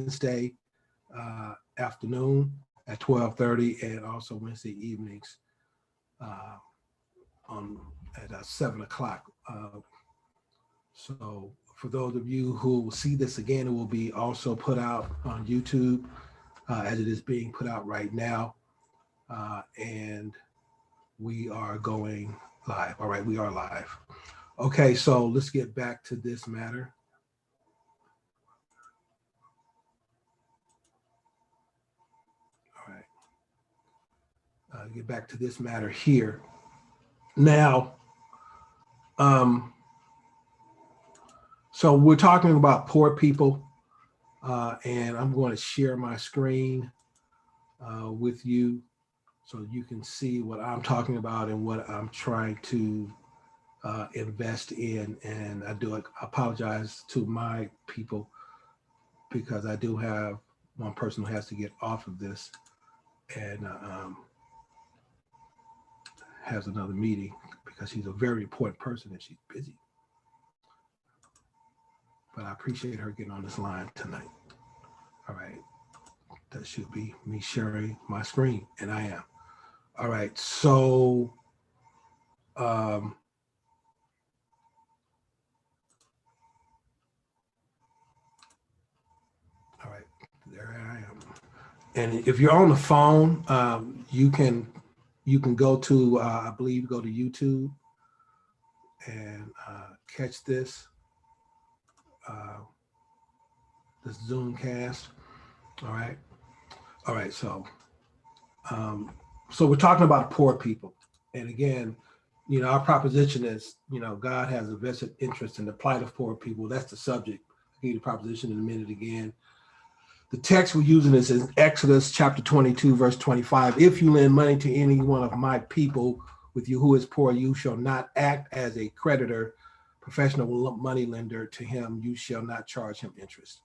Wednesday afternoon at 12:30, and also Wednesday evenings uh, on at 7 o'clock. So for those of you who will see this again, it will be also put out on YouTube as it is being put out right now. And we are going live. All right, we are live. Okay, so let's get back to this matter. All right, get back to this matter here. Now, so we're talking about poor people, and I'm going to share my screen with you so you can see what I'm talking about and what I'm trying to invest in. And I do apologize to my people because I do have one person who has to get off of this and has another meeting because she's a very important person and she's busy. But I appreciate her getting on this line tonight. All right, that should be me sharing my screen, and I am. All right, so all right, there I am. And if you're on the phone, you can go to I believe go to YouTube and catch this this Zoomcast. All right. So so we're talking about poor people, and again, you know, our proposition is, you know, God has a vested interest in the plight of poor people. That's the subject. I'll give you the proposition in a minute again. The text we're using is in Exodus chapter 22, verse 25. If you lend money to any one of my people with you who is poor, you shall not act as a creditor, professional money lender to him. You shall not charge him interest.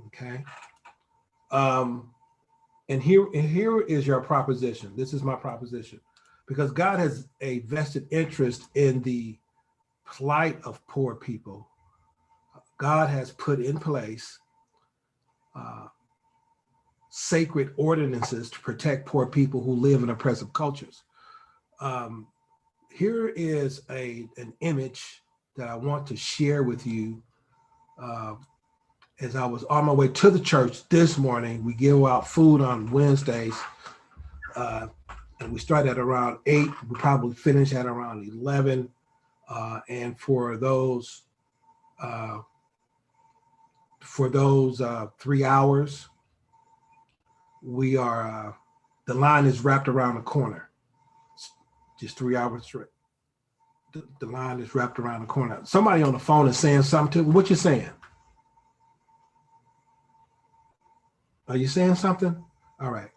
Okay. And here is your proposition. This is my proposition. Because God has a vested interest in the plight of poor people, God has put in place sacred ordinances to protect poor people who live in oppressive cultures. Here is an image that I want to share with you. As I was on my way to the church this morning, we give out food on Wednesdays, and we start at around 8. We probably finish at around 11. And for those 3 hours, we are the line is wrapped around the corner. Just 3 hours straight. The line is wrapped around the corner. Somebody on the phone is saying something to me. What you saying? Are you saying something? All right.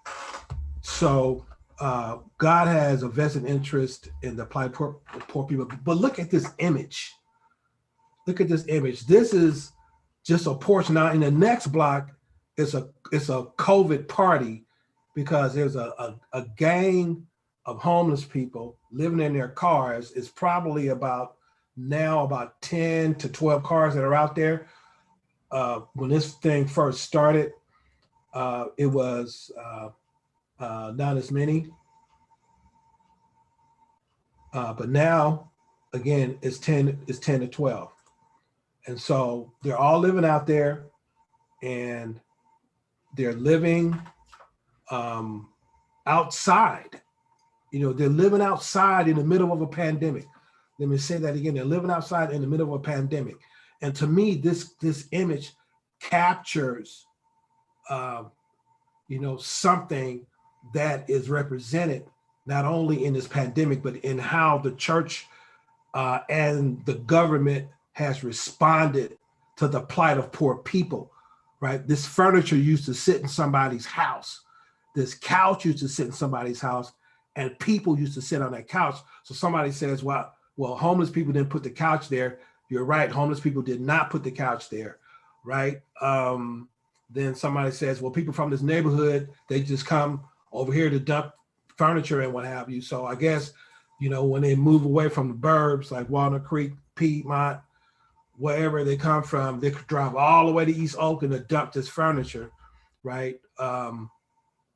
So God has a vested interest in the plight of poor people. But look at this image. Look at this image. This is just a portion. Now in the next block, it's a COVID party because there's a gang of homeless people living in their cars. It's probably about 10 to 12 cars that are out there. When this thing first started, it was not as many. But now, again, it's 10 to 12. And so they're all living out there, and they're living outside. You know, they're living outside in the middle of a pandemic. Let me say that again. They're living outside in the middle of a pandemic. And to me, this image captures, you know, something that is represented not only in this pandemic, but in how the church and the government has responded to the plight of poor people, right? This furniture used to sit in somebody's house. This couch used to sit in somebody's house, and people used to sit on that couch. So somebody says, well, homeless people didn't put the couch there. You're right. Homeless people did not put the couch there, right? Then somebody says, well, people from this neighborhood, they just come over here to dump furniture and what have you. So I guess, you know, when they move away from the burbs like Walnut Creek, Piedmont, wherever they come from. They could drive all the way to East Oakland to dump this furniture, right? I'm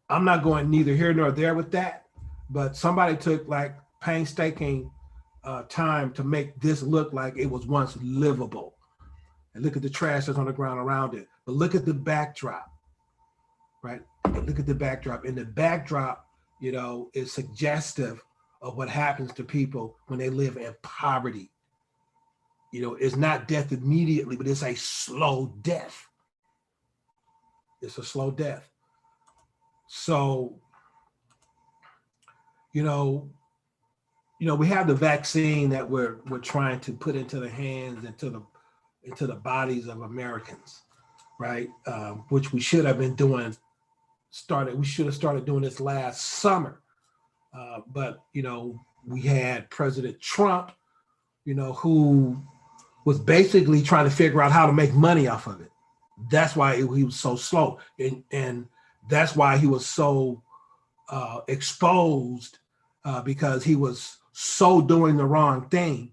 not going neither here nor there with that, but somebody took like painstaking time to make this look like it was once livable. And look at the trash that's on the ground around it. But look at the backdrop, right? And look at the backdrop. And the backdrop, you know, is suggestive of what happens to people when they live in poverty. You know, it's not death immediately, but it's a slow death. It's a slow death. So, you know, we have the vaccine that we're trying to put into the hands, into the bodies of Americans, right? Which we should have been doing. We should have started doing this last summer, but you know, we had President Trump, you know, who was basically trying to figure out how to make money off of it. That's why he was so slow, and that's why he was so exposed, because he was so doing the wrong thing,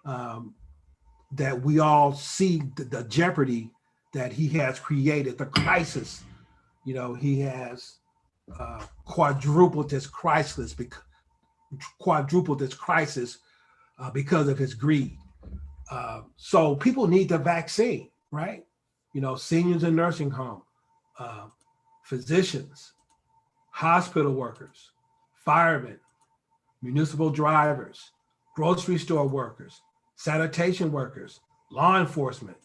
that we all see the jeopardy that he has created, the crisis. You know, he has quadrupled this crisis because of his greed. So people need the vaccine, right? You know, seniors in nursing home, physicians, hospital workers, firemen, municipal drivers, grocery store workers, sanitation workers, law enforcement,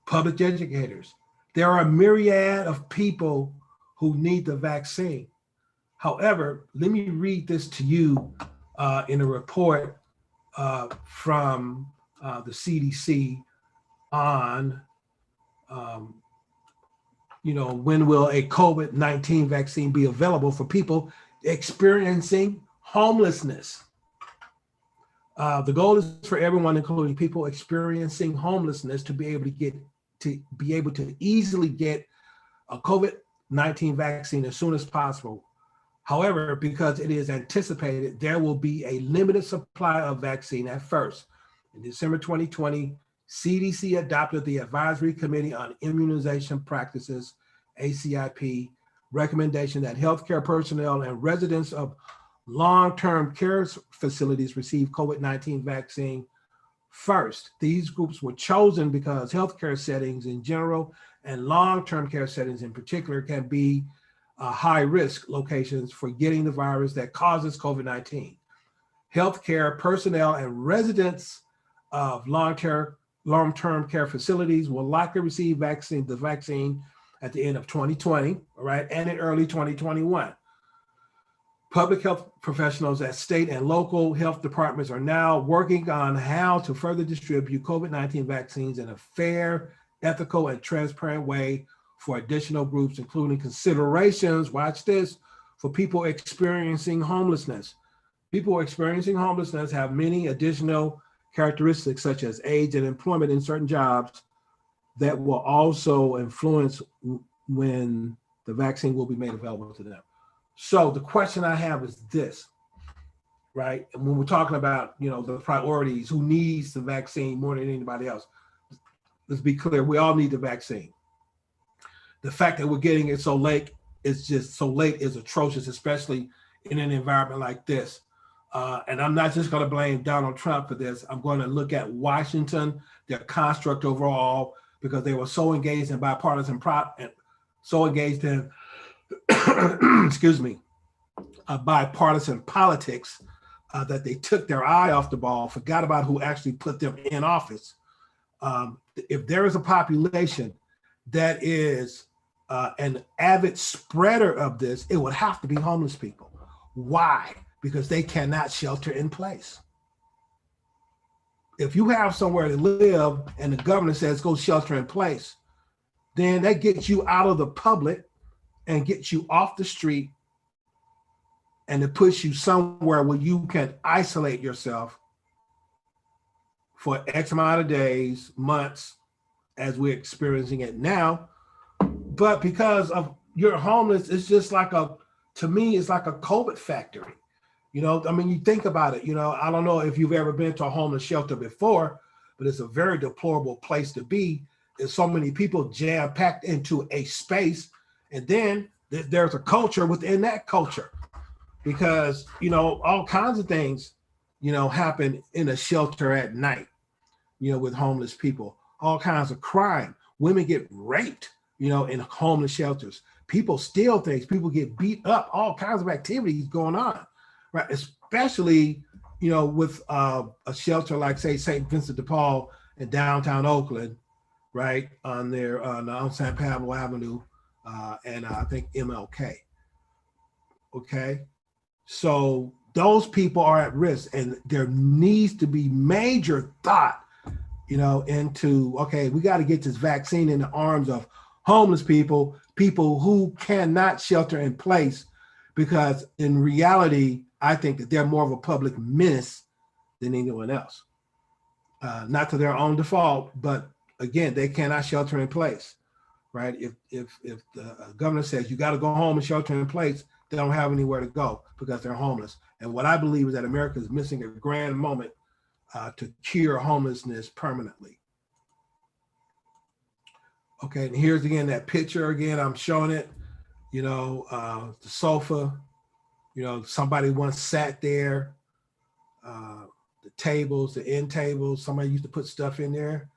public educators. There are a myriad of people who need the vaccine. However, let me read this to you in a report from the CDC on, you know, when will a COVID-19 vaccine be available for people experiencing homelessness? The goal is for everyone, including people experiencing homelessness, to be able to easily get a COVID-19 vaccine as soon as possible. However, because it is anticipated there will be a limited supply of vaccine at first. In December 2020, CDC adopted the Advisory Committee on Immunization Practices, ACIP, recommendation that healthcare personnel and residents of long-term care facilities receive COVID-19 vaccine first. These groups were chosen because healthcare settings in general and long-term care settings in particular can be high-risk locations for getting the virus that causes COVID-19. Healthcare personnel and residents of long-term care facilities will likely receive the vaccine at the end of 2020, right, and in early 2021. Public health professionals at state and local health departments are now working on how to further distribute COVID-19 vaccines in a fair, ethical, and transparent way for additional groups, including considerations, watch this, for people experiencing homelessness. People experiencing homelessness have many additional characteristics such as age and employment in certain jobs that will also influence when the vaccine will be made available to them. So the question I have is this, right? And when we're talking about, you know, the priorities, who needs the vaccine more than anybody else? Let's be clear, we all need the vaccine. The fact that we're getting it so late is atrocious, especially in an environment like this. And I'm not just going to blame Donald Trump for this. I'm going to look at Washington, their construct overall, because they were so engaged in bipartisan politics that they took their eye off the ball, forgot about who actually put them in office. If there is a population that is an avid spreader of this, it would have to be homeless people. Why? Because they cannot shelter in place. If you have somewhere to live and the governor says go shelter in place, then that gets you out of the public and gets you off the street, and it puts you somewhere where you can isolate yourself for X amount of days, months, as we're experiencing it now. But because of you're homeless, it's just like to me, it's like a COVID factory. You know, I mean, you think about it, you know, I don't know if you've ever been to a homeless shelter before, but it's a very deplorable place to be. There's so many people jam packed into a space, and then there's a culture within that culture, because all kinds of things happen in a shelter at night, with homeless people. All kinds of crime. Women get raped, in homeless shelters. People steal things. People get beat up. All kinds of activities going on, right? Especially, with a shelter like, say, St. Vincent de Paul in downtown Oakland, right, on San Pablo Avenue, and I think MLK. Okay, so those people are at risk, and there needs to be major thought, into, okay, we got to get this vaccine in the arms of homeless people who cannot shelter in place, because in reality, I think that they're more of a public menace than anyone else. Not to their own default, but again, they cannot shelter in place, right? If the governor says you got to go home and shelter in place, they don't have anywhere to go because they're homeless. And what I believe is that America is missing a grand moment to cure homelessness permanently. Okay, and here's again that picture again. I'm showing it. The sofa. Somebody once sat there. The tables, the end tables. Somebody used to put stuff in there.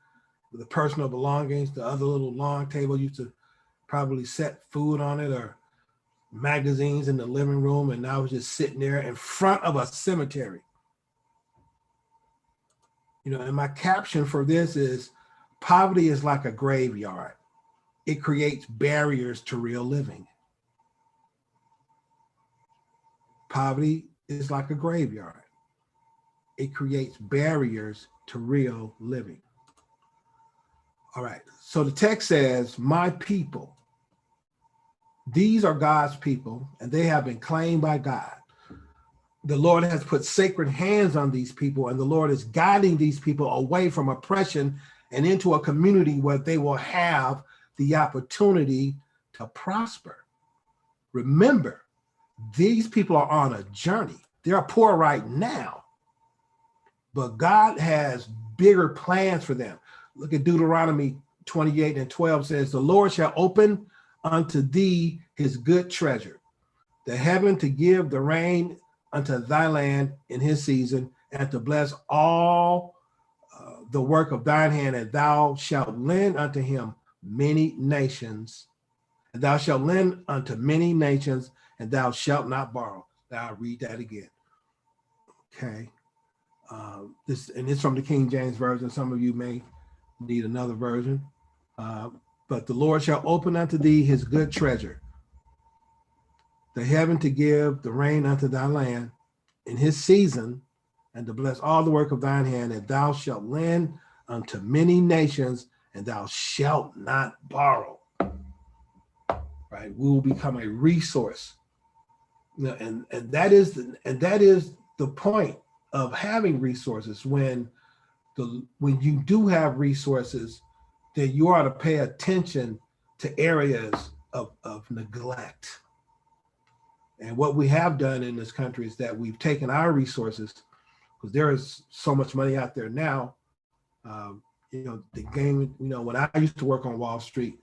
The personal belongings. The other little long table used to probably set food on it or magazines in the living room, and now it's just sitting there in front of a cemetery. And my caption for this is, poverty is like a graveyard. It creates barriers to real living. Poverty is like a graveyard. It creates barriers to real living. All right, so the text says, my people, these are God's people, and they have been claimed by God. The Lord has put sacred hands on these people, and the Lord is guiding these people away from oppression and into a community where they will have the opportunity to prosper. Remember, these people are on a journey. They're poor right now, but God has bigger plans for them. Look at Deuteronomy 28:12 says, the Lord shall open unto thee his good treasure, the heaven to give the rain unto thy land in his season, and to bless all the work of thine hand, and thou shalt lend unto him many nations, and thou shalt lend unto many nations, and thou shalt not borrow. Now I'll read that again. Okay. It's from the King James Version. Some of you may need another version. But the Lord shall open unto thee his good treasure, the heaven to give the rain unto thy land in his season, and to bless all the work of thine hand, and thou shalt lend unto many nations, and thou shalt not borrow. Right? We will become a resource. And that is the point of having resources. When you do have resources, then you ought to pay attention to areas of neglect. And what we have done in this country is that we've taken our resources, because there is so much money out there now. The game, when I used to work on Wall Street,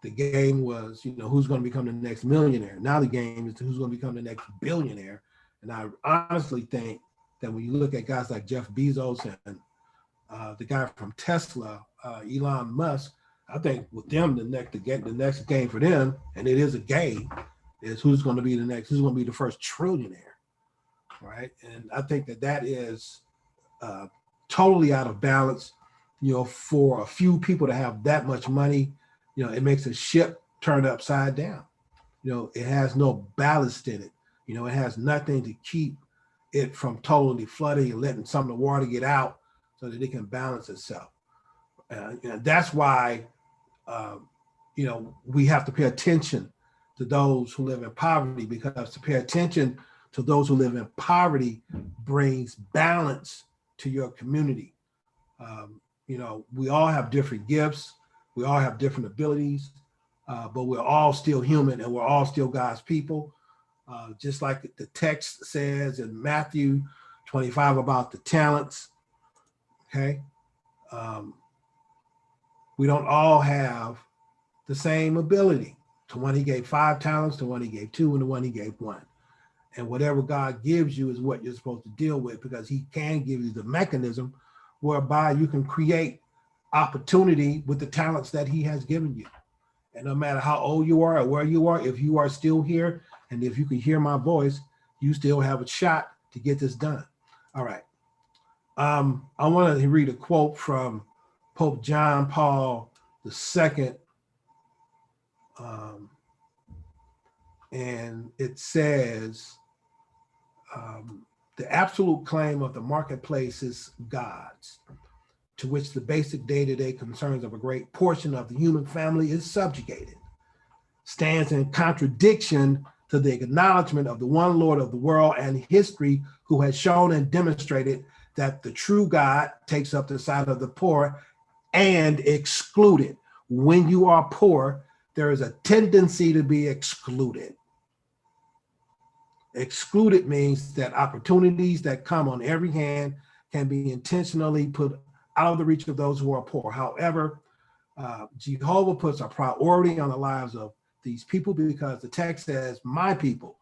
the game was, who's going to become the next millionaire. Now the game is who's going to become the next billionaire. And I honestly think that when you look at guys like Jeff Bezos and the guy from Tesla, Elon Musk, I think with them, the next game for them, and it is a game, is who's going to be the first trillionaire, right? And I think that is totally out of balance. For a few people to have that much money, it makes a ship turn upside down. It has no ballast in it. It has nothing to keep it from totally flooding and letting some of the water get out so that it can balance itself. And that's why, we have to pay attention to those who live in poverty, because to pay attention to those who live in poverty brings balance to your community. We all have different gifts. We all have different abilities, but we're all still human, and we're all still God's people. Just like the text says in Matthew 25 about the talents, Okay. We don't all have the same ability. To one he gave 5 talents, to one he gave 2, and to one he gave 1. And whatever God gives you is what you're supposed to deal with, because he can give you the mechanism whereby you can create opportunity with the talents that he has given you. And no matter how old you are or where you are, if you are still here and if you can hear my voice, you still have a shot to get this done. All right. I want to read a quote from Pope John Paul II. And it says, the absolute claim of the marketplace is God's, to which the basic day-to-day concerns of a great portion of the human family is subjugated, stands in contradiction to the acknowledgement of the one Lord of the world and history, who has shown and demonstrated that the true God takes up the side of the poor and excluded. When you are poor, there is a tendency to be excluded. Excluded means that opportunities that come on every hand can be intentionally put out of the reach of those who are poor. However, Jehovah puts a priority on the lives of these people, because the text says, my people.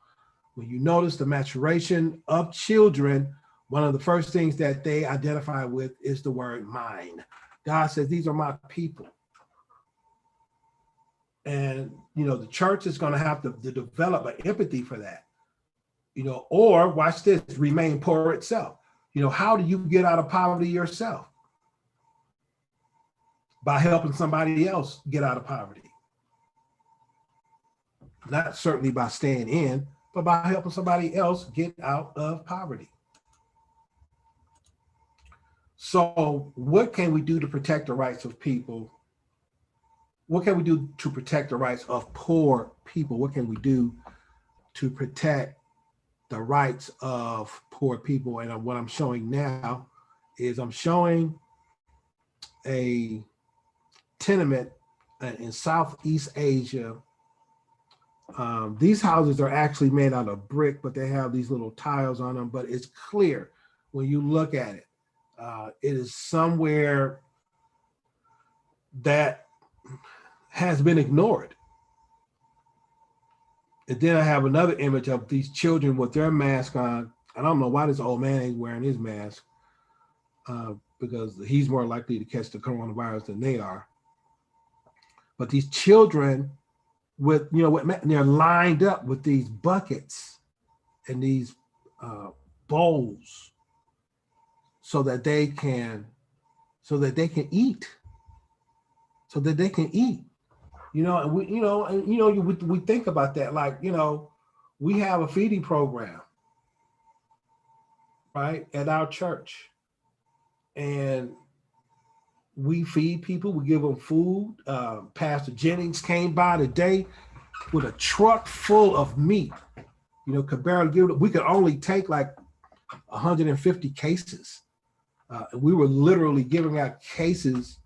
When you notice the maturation of children, one of the first things that they identify with is the word mine. God says, these are my people. And, the church is going to have to develop an empathy for that. Or watch this, remain poor itself. How do you get out of poverty yourself? By helping somebody else get out of poverty. Not certainly by staying in, but by helping somebody else get out of poverty. So what can we do to protect the rights of people? What can we do to protect the rights of poor people? What can we do to protect the rights of poor people? And what I'm showing now is I'm showing a tenement in Southeast Asia. These houses are actually made out of brick, but they have these little tiles on them. But it's clear when you look at it, it is somewhere that has been ignored. And then I have another image of these children with their mask on. I don't know why this old man ain't wearing his mask, because he's more likely to catch the coronavirus than they are. But these children they're lined up with these buckets and these bowls so that they can eat. And we think about that, like, we have a feeding program, right, at our church, and we feed people, we give them food. Pastor Jennings came by today with a truck full of meat. Could barely give it. We could only take like 150 cases. And we were literally giving out cases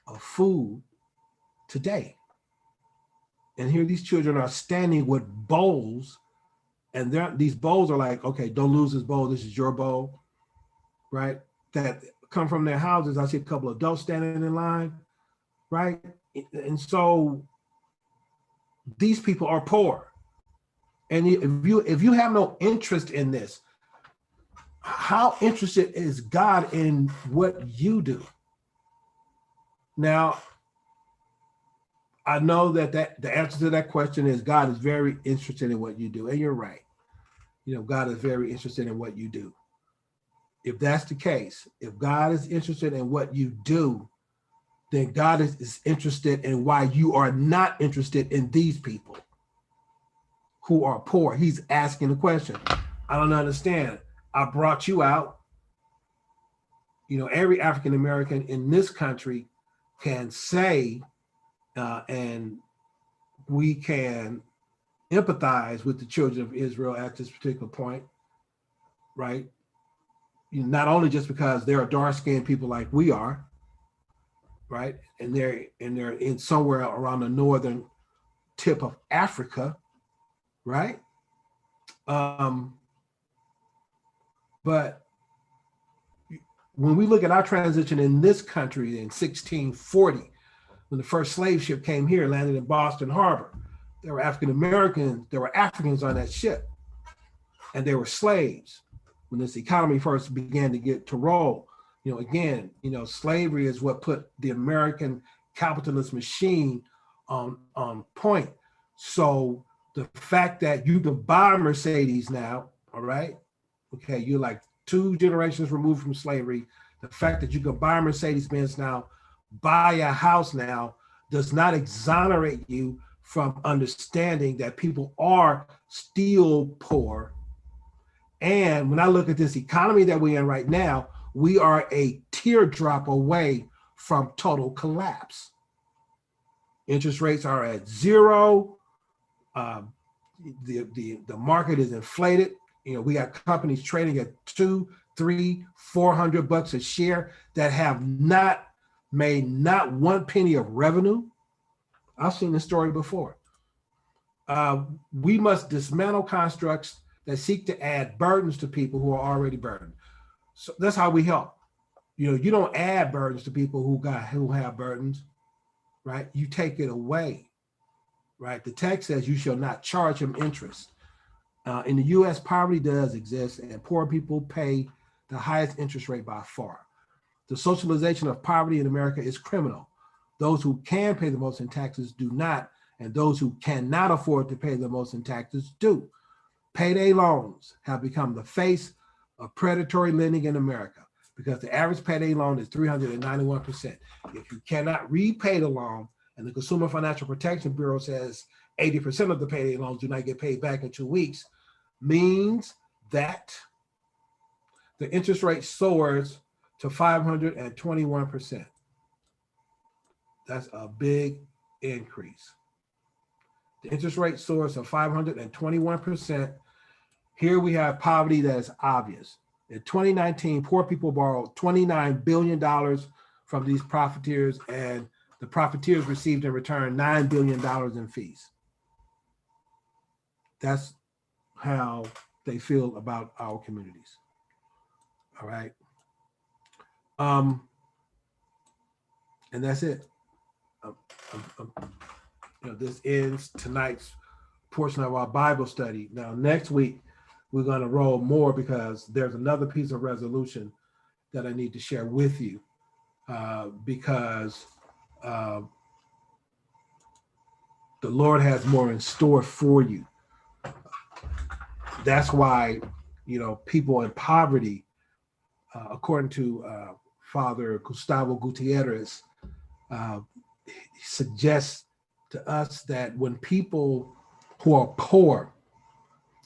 of food today. And here these children are standing with bowls, and these bowls are like, okay, don't lose this bowl. This is your bowl, right? That come from their houses. I see a couple of adults standing in line, right? And so these people are poor. And if you have no interest in this, how interested is God in what you do? Now, I know that the answer to that question is God is very interested in what you do. And you're right. God is very interested in what you do. If that's the case, if God is interested in what you do, then God is interested in why you are not interested in these people who are poor. He's asking the question. I don't understand. I brought you out. Every African American in this country can say, and we can empathize with the children of Israel at this particular point, right? Not only just because they're dark-skinned people like we are, right? And they're in somewhere around the northern tip of Africa, right? But when we look at our transition in this country in 1640, when the first slave ship came here, landed in Boston Harbor, there were African Americans, there were Africans on that ship, and they were slaves. When this economy first began to get to roll, again, slavery is what put the American capitalist machine on point. So the fact that you can buy a Mercedes now, all right, okay, you're like 2 generations removed from slavery. The fact that you can buy a Mercedes-Benz now, buy a house now, does not exonerate you from understanding that people are still poor. And when I look at this economy that we're in right now, we are a teardrop away from total collapse. Interest rates are at 0. The market is inflated. We got companies trading at $200, $300, $400 a share that have not made not 1 penny of revenue. I've seen this story before. We must dismantle constructs that seek to add burdens to people who are already burdened. So that's how we help. You don't add burdens to people who have burdens, right? You take it away, right? The text says you shall not charge him interest. In the U.S., poverty does exist, and poor people pay the highest interest rate by far. The socialization of poverty in America is criminal. Those who can pay the most in taxes do not, and those who cannot afford to pay the most in taxes do. Payday loans have become the face of predatory lending in America because the average payday loan is 391%. If you cannot repay the loan, and the Consumer Financial Protection Bureau says 80% of the payday loans do not get paid back in 2 weeks, means that the interest rate soars to 521%. That's a big increase. The interest rate soars to 521%. Here we have poverty that is obvious. In 2019, poor people borrowed $29 billion from these profiteers, and the profiteers received in return $9 billion in fees. That's how they feel about our communities. All right. And that's it. This ends tonight's portion of our Bible study. Now, next week, we're going to roll more because there's another piece of resolution that I need to share with you because the Lord has more in store for you. That's why, people in poverty, according to Father Gustavo Gutierrez, suggests to us that when people who are poor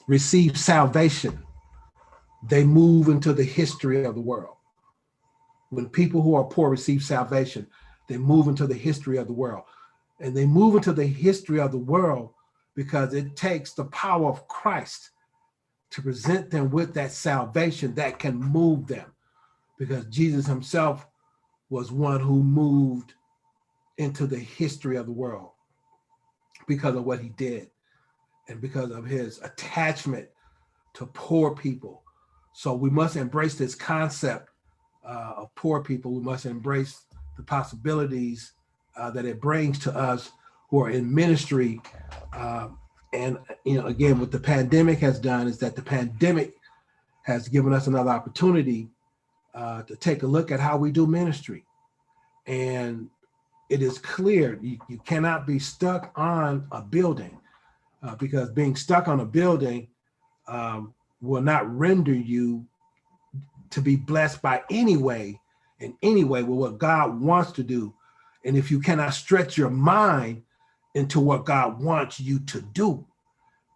receive salvation, they move into the history of the world. When people who are poor receive salvation, they move into the history of the world. And they move into the history of the world because it takes the power of Christ to present them with that salvation that can move them. Because Jesus himself was one who moved into the history of the world because of what he did and because of his attachment to poor people. So we must embrace this concept of poor people. We must embrace the possibilities that it brings to us who are in ministry. And again, what the pandemic has done is that the pandemic has given us another opportunity to take a look at how we do ministry. And it is clear you cannot be stuck on a building because being stuck on a building will not render you to be blessed by in any way with what God wants to do. And if you cannot stretch your mind into what God wants you to do,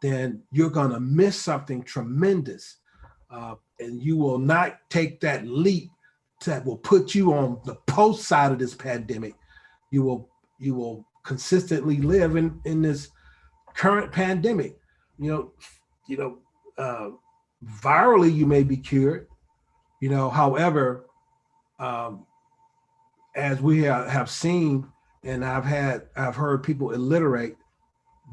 then you're going to miss something tremendous. And you will not take that leap that will put you on the post side of this pandemic. You will consistently live in this current pandemic. Virally you may be cured. However, as we have seen, and I've heard people alliterate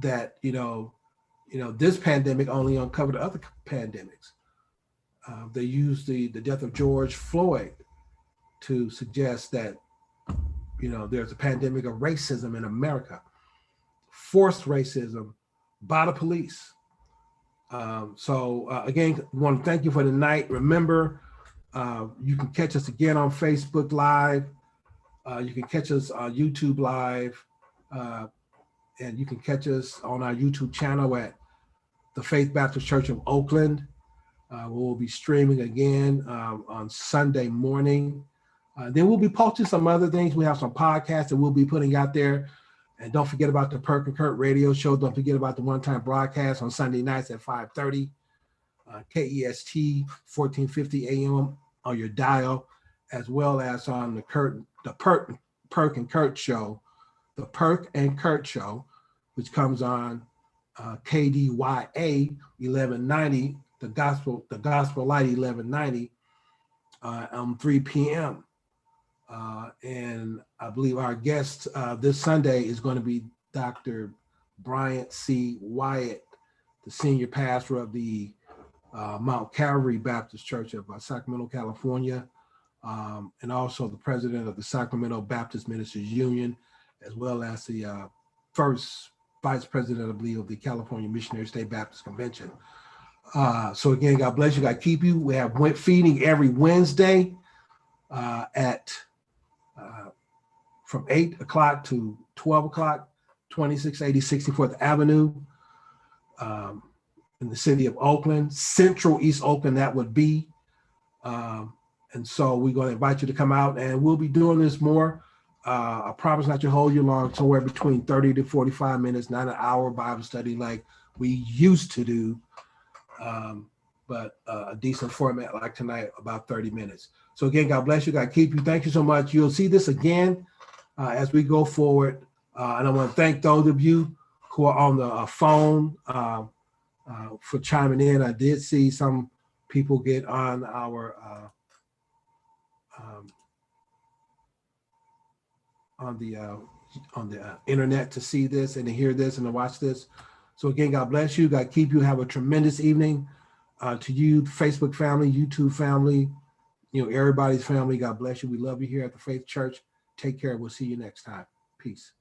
that this pandemic only uncovered other pandemics. They used the death of George Floyd to suggest that, there's a pandemic of racism in America, forced racism by the police. Again, I want to thank you for the night. Remember, you can catch us again on Facebook Live. You can catch us on YouTube Live. And you can catch us on our YouTube channel at the Faith Baptist Church of Oakland. We'll be streaming again on Sunday morning. Then we'll be posting some other things. We have some podcasts that we'll be putting out there. And don't forget about the Perk and Kurt radio show. Don't forget about the one-time broadcast on Sunday nights at 5:30, KEST 1450 AM on your dial, as well as on the Perk and Kurt show, the Perk and Kurt show, which comes on KDYA 1190, the Gospel Light 1190 on 3 p.m. And I believe our guest this Sunday is going to be Dr. Bryant C. Wyatt, the senior pastor of the Mount Calvary Baptist Church of Sacramento, California, and also the president of the Sacramento Baptist Ministers Union, as well as the first vice president, I believe, of the California Missionary State Baptist Convention. So again, God bless you, God keep you. We have feeding every Wednesday at from 8 o'clock to 12 o'clock, 2680 64th Avenue in the city of Oakland, Central East Oakland, that would be. And so we're going to invite you to come out, and we'll be doing this more. I promise not to hold you long, somewhere between 30 to 45 minutes, not an hour Bible study like we used to do, but a decent format like tonight, about 30 minutes. So again, God bless you, God keep you. Thank you so much. You'll see this again as we go forward. And I want to thank those of you who are on the phone for chiming in. I did see some people get on our on the internet to see this and to hear this and to watch this. So again, God bless you. God keep you. Have a tremendous evening. To you, Facebook family, YouTube family, everybody's family. God bless you. We love you here at the Faith Church. Take care. We'll see you next time. Peace.